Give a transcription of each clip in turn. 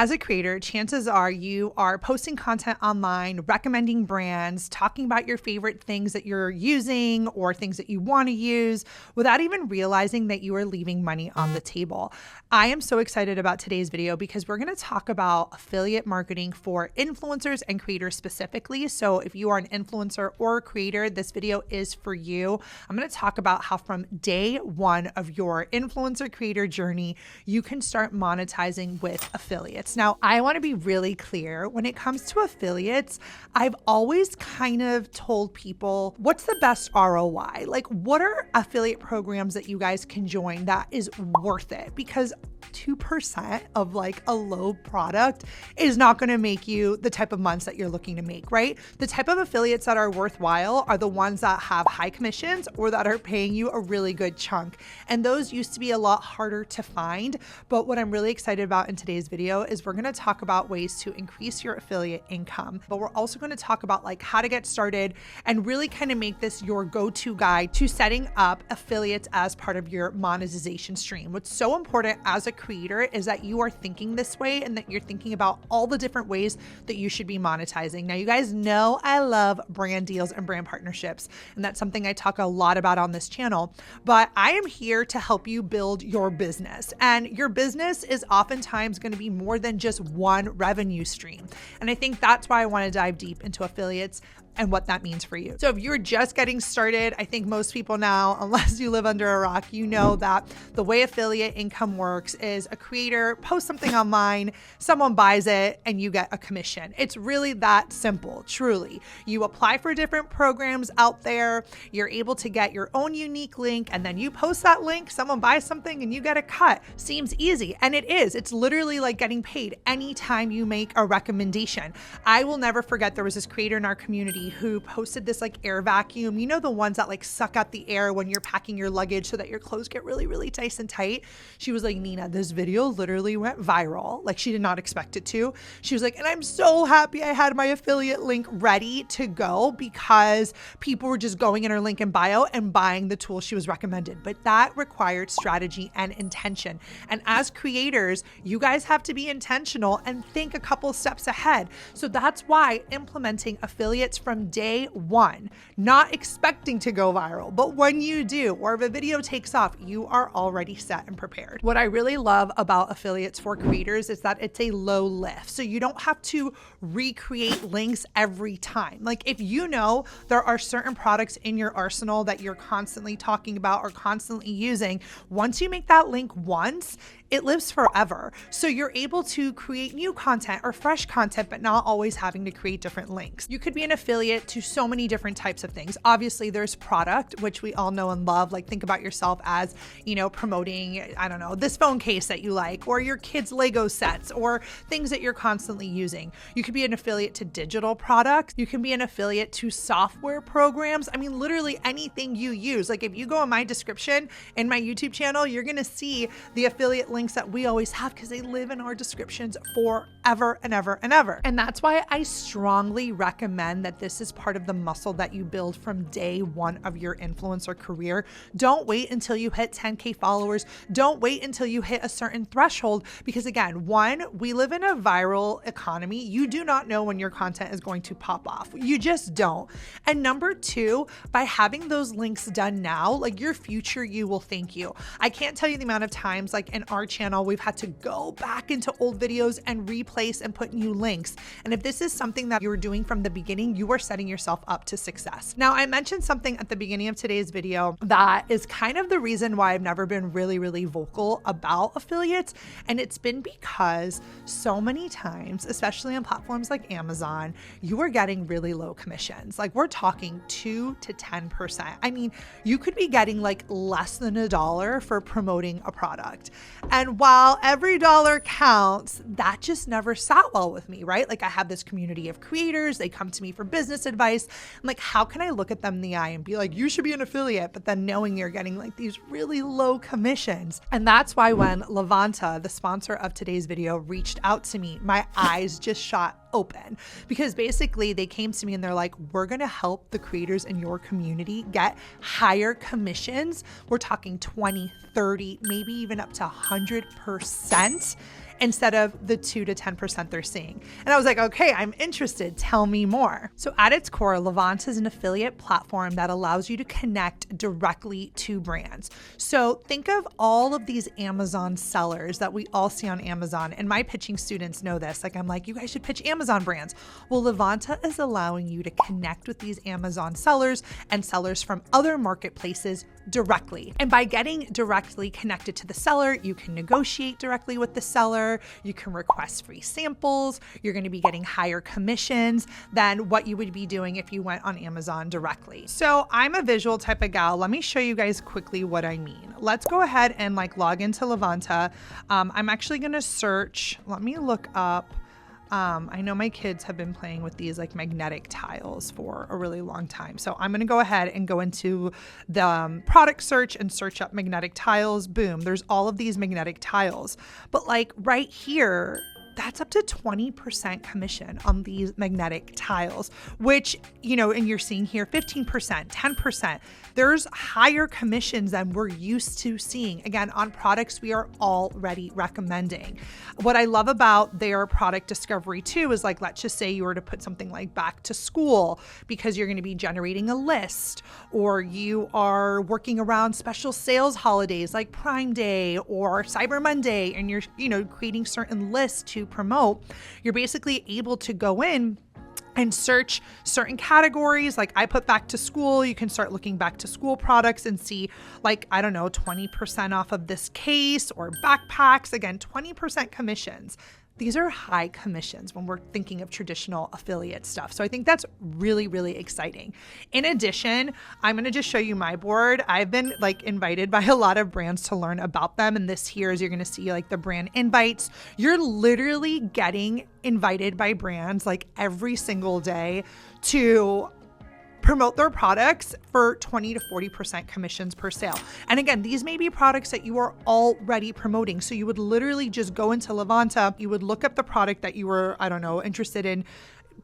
As a creator, chances are you are posting content online, recommending brands, talking about your favorite things that you're using or things that you want to use without even realizing that you are leaving money on the table. I am so excited about today's video because we're going to talk about affiliate marketing for influencers and creators specifically. So if you are an influencer or a creator, this video is for you. I'm going to talk about how from day one of your influencer creator journey, you can start monetizing with affiliates. Now, I want to be really clear when it comes to affiliates. I've always kind of told people, what's the best ROI? Like, what are affiliate programs that you guys can join that is worth it? Because 2% of like a low product is not going to make you the type of months that you're looking to make, right? The type of affiliates that are worthwhile are the ones that have high commissions or that are paying you a really good chunk. And those used to be a lot harder to find. But what I'm really excited about in today's video is we're going to talk about ways to increase your affiliate income. But we're also going to talk about like how to get started and really kind of make this your go-to guide to setting up affiliates as part of your monetization stream. What's so important as a creator is that you are thinking this way and that you're thinking about all the different ways that you should be monetizing. Now, you guys know I love brand deals and brand partnerships, and that's something I talk a lot about on this channel, but I am here to help you build your business. And your business is oftentimes going to be more than just one revenue stream. And I think that's why I want to dive deep into affiliates and what that means for you. So if you're just getting started, I think most people now, unless you live under a rock, you know that the way affiliate income works is a creator posts something online, someone buys it, and you get a commission. It's really that simple, truly. You apply for different programs out there, you're able to get your own unique link, and then you post that link, someone buys something, and you get a cut. Seems easy, and it is. It's literally like getting paid anytime you make a recommendation. I will never forget there was this creator in our community who posted this like air vacuum, you know, the ones that like suck out the air when you're packing your luggage so that your clothes get really, really nice and tight. She was like, Nina, this video literally went viral. Like, she did not expect it to. She was like, and I'm so happy I had my affiliate link ready to go because people were just going in her link in bio and buying the tool she was recommended. But that required strategy and intention. And as creators, you guys have to be intentional and think a couple steps ahead. So that's why implementing affiliates from day one, not expecting to go viral, but when you do, or if a video takes off, you are already set and prepared. What I really love about affiliates for creators is that it's a low lift. So you don't have to recreate links every time. Like, if you know there are certain products in your arsenal that you're constantly talking about or constantly using, once you make that link once, it lives forever. So you're able to create new content or fresh content, but not always having to create different links. You could be an affiliate to so many different types of things. Obviously, there's product, which we all know and love. Like, think about yourself as, you know, promoting, I don't know, this phone case that you like, or your kids' Lego sets, or things that you're constantly using. You could be an affiliate to digital products. You can be an affiliate to software programs. I mean, literally anything you use. Like, if you go in my description in my YouTube channel, you're going to see the affiliate links that we always have because they live in our descriptions forever and ever and ever. And that's why I strongly recommend that this is part of the muscle that you build from day one of your influencer career. Don't wait until you hit 10K followers. Don't wait until you hit a certain threshold because, again, one, we live in a viral economy. You do not know when your content is going to pop off. You just don't. And number two, by having those links done now, like, your future you will thank you. I can't tell you the amount of times, like, in our channel, we've had to go back into old videos and replace and put new links. And if this is something that you're doing from the beginning, you are setting yourself up to success. Now, I mentioned something at the beginning of today's video that is kind of the reason why I've never been really, really vocal about affiliates. And it's been because so many times, especially on platforms like Amazon, you are getting really low commissions. Like, we're talking 2 to 10%. I mean, you could be getting like less than $1 for promoting a product. And while every dollar counts, that just never sat well with me, right? Like, I have this community of creators, they come to me for business advice. I'm like, how can I look at them in the eye and be like, you should be an affiliate, but then knowing you're getting like these really low commissions. And that's why when Levanta, the sponsor of today's video, reached out to me, my eyes just shot open because basically they came to me and they're like, we're going to help the creators in your community get higher commissions. We're talking 20, 30, maybe even up to 100%. instead of the 2 to 10% they're seeing. And I was like, okay, I'm interested. Tell me more. So at its core, Levanta is an affiliate platform that allows you to connect directly to brands. So think of all of these Amazon sellers that we all see on Amazon. And my pitching students know this. Like, I'm like, you guys should pitch Amazon brands. Well, Levanta is allowing you to connect with these Amazon sellers and sellers from other marketplaces directly. And by getting directly connected to the seller, you can negotiate directly with the seller. You can request free samples. You're going to be getting higher commissions than what you would be doing if you went on Amazon directly. So I'm a visual type of gal. Let me show you guys quickly what I mean. Let's go ahead and log into Levanta. I'm actually going to search. Let me look up. I know my kids have been playing with these magnetic tiles for a really long time. So I'm going to go ahead and go into the product search and search up magnetic tiles. Boom, there's all of these magnetic tiles. But right here, that's up to 20% commission on these magnetic tiles, which, and you're seeing here 15%, 10%. There's higher commissions than we're used to seeing, again, on products we are already recommending. What I love about their product discovery too is let's just say you were to put something like back to school because you're going to be generating a list, or you are working around special sales holidays like Prime Day or Cyber Monday, and you're, creating certain lists to promote. You're basically able to go in and search certain categories. Like I put back to school, you can start looking back to school products and see 20% off of this case or backpacks. Again, 20% commissions. These are high commissions when we're thinking of traditional affiliate stuff. So I think that's really, really exciting. In addition, I'm going to just show you my board. I've been invited by a lot of brands to learn about them. And this here is, you're going to see the brand invites. You're literally getting invited by brands every single day to promote their products for 20 to 40% commissions per sale. And again, these may be products that you are already promoting. So you would literally just go into Levanta, you would look up the product that you were, interested in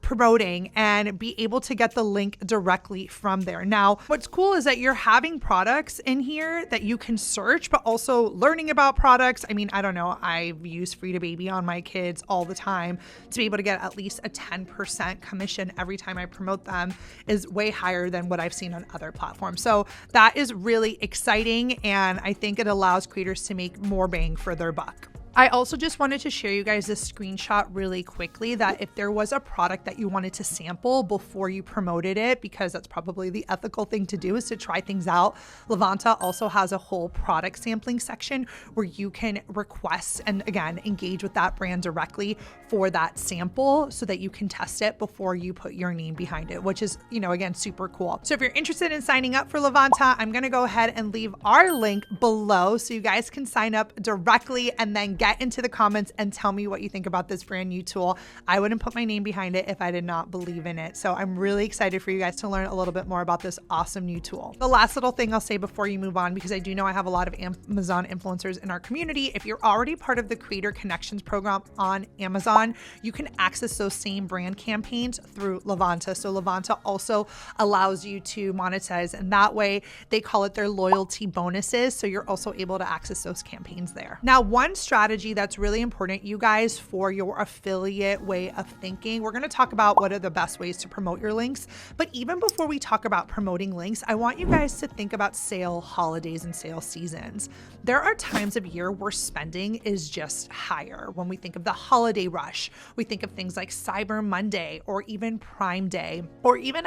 promoting and be able to get the link directly from there. Now, what's cool is that you're having products in here that you can search, but also learning about products. I've used Free to Baby on my kids all the time. To be able to get at least a 10% commission every time I promote them is way higher than what I've seen on other platforms. So that is really exciting. And I think it allows creators to make more bang for their buck. I also just wanted to share you guys this screenshot really quickly, that if there was a product that you wanted to sample before you promoted it, because that's probably the ethical thing to do, is to try things out. Levanta also has a whole product sampling section where you can request and again, engage with that brand directly for that sample so that you can test it before you put your name behind it, which is, again, super cool. So if you're interested in signing up for Levanta, I'm going to go ahead and leave our link below so you guys can sign up directly and then get into the comments and tell me what you think about this brand new tool. I wouldn't put my name behind it if I did not believe in it. So I'm really excited for you guys to learn a little bit more about this awesome new tool. The last little thing I'll say before you move on, because I do know I have a lot of Amazon influencers in our community. If you're already part of the Creator Connections program on Amazon, you can access those same brand campaigns through Levanta. So Levanta also allows you to monetize, and that way they call it their loyalty bonuses. So you're also able to access those campaigns there. Now, one strategy that's really important, you guys, for your affiliate way of thinking, we're going to talk about what are the best ways to promote your links. But even before we talk about promoting links, I want you guys to think about sale holidays and sale seasons. There are times of year where spending is just higher. When we think of the holiday rush, we think of things like Cyber Monday or even Prime Day, or even,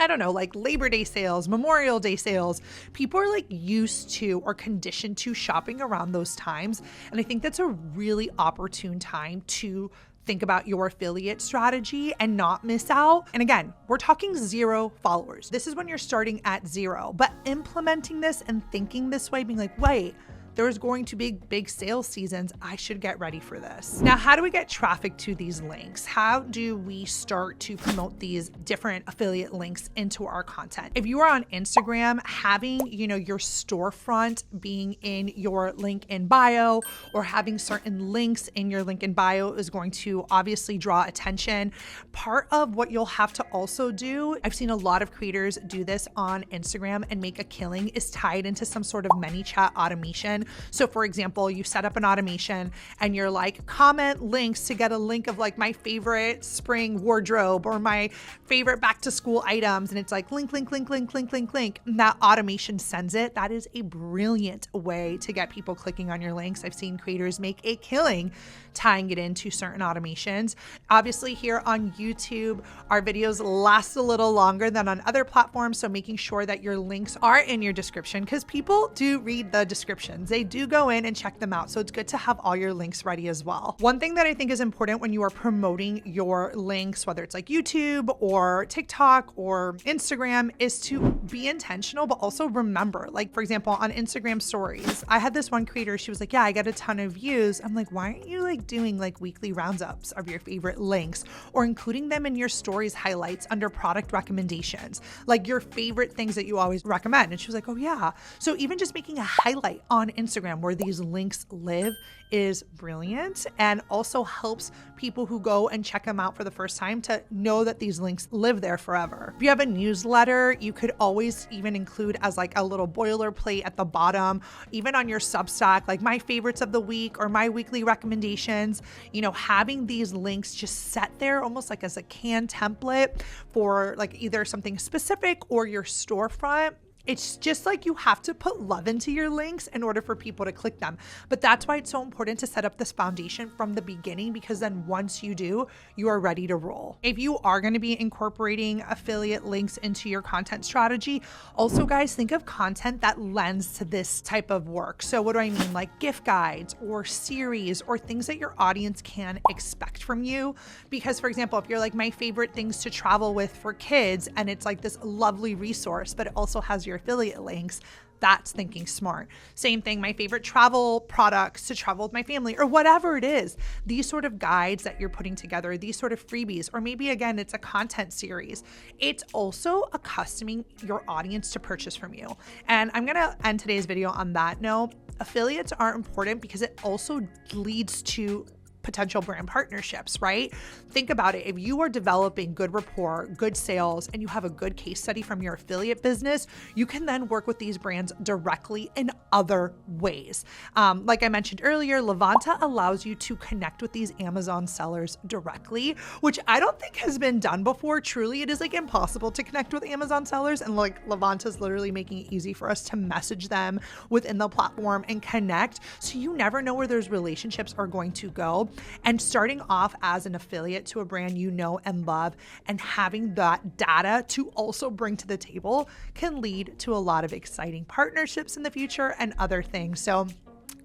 Labor Day sales, Memorial Day sales. People are used to or conditioned to shopping around those times. And I think that's a really opportune time to think about your affiliate strategy and not miss out. And again, we're talking 0 followers. This is when you're starting at 0, but implementing this and thinking this way, being wait, there's going to be big sales seasons. I should get ready for this. Now, how do we get traffic to these links? How do we start to promote these different affiliate links into our content? If you are on Instagram, having, your storefront being in your link in bio, or having certain links in your link in bio is going to obviously draw attention. Part of what you'll have to also do, I've seen a lot of creators do this on Instagram and make a killing, is tied into some sort of ManyChat automation So for example, you set up an automation and you're like, comment links to get a link of like my favorite spring wardrobe or my favorite back to school items. And it's like link, link, link, link, link, link, link. And that automation sends it. That is a brilliant way to get people clicking on your links. I've seen creators make a killing tying it into certain automations. Obviously here on YouTube, our videos last a little longer than on other platforms. So making sure that your links are in your description, because people do read the descriptions. They do go in and check them out. So it's good to have all your links ready as well. One thing that I think is important when you are promoting your links, whether it's like YouTube or TikTok or Instagram, is to be intentional, but also remember, like for example, on Instagram stories, I had this one creator, she was like, yeah, I got a ton of views. I'm like, why aren't you like doing like weekly roundups of your favorite links or including them in your stories highlights under product recommendations, like your favorite things that you always recommend? And she was like, oh yeah. So even just making a highlight on Instagram where these links live is brilliant, and also helps people who go and check them out for the first time to know that these links live there forever. If you have a newsletter, you could always even include as like a little boilerplate at the bottom, even on your Substack, like my favorites of the week or my weekly recommendations, you know, having these links just set there almost like as a canned template for like either something specific or your storefront. It's just like you have to put love into your links in order for people to click them. But that's why it's so important to set up this foundation from the beginning, because then once you do, you are ready to roll. If you are going to be incorporating affiliate links into your content strategy, also guys, think of content that lends to this type of work. So what do I mean? Like gift guides or series or things that your audience can expect from you. Because for example, if you're like my favorite things to travel with for kids, and it's like this lovely resource, but it also has your affiliate links, that's thinking smart. Same thing, my favorite travel products to travel with my family, or whatever it is. These sort of guides that you're putting together, these sort of freebies, or maybe again, it's a content series. It's also accustoming your audience to purchase from you. And I'm gonna end today's video on that note. Affiliates are important because it also leads to potential brand partnerships, right? Think about it. If you are developing good rapport, good sales, and you have a good case study from your affiliate business, you can then work with these brands directly in other ways. Like I mentioned earlier, Levanta allows you to connect with these Amazon sellers directly, which I don't think has been done before. Truly, it is like impossible to connect with Amazon sellers, and like Levanta is literally making it easy for us to message them within the platform and connect. So you never know where those relationships are going to go. And starting off as an affiliate to a brand you know and love, and having that data to also bring to the table, can lead to a lot of exciting partnerships in the future and other things. So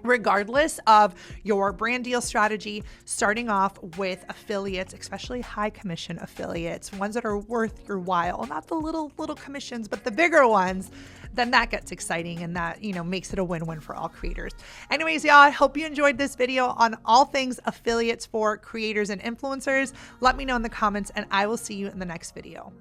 regardless of your brand deal strategy, starting off with affiliates, especially high commission affiliates, ones that are worth your while, not the little commissions, but the bigger ones, then that gets exciting, and that, you know, makes it a win-win for all creators. Anyways, y'all, I hope you enjoyed this video on all things affiliates for creators and influencers. Let me know in the comments, and I will see you in the next video.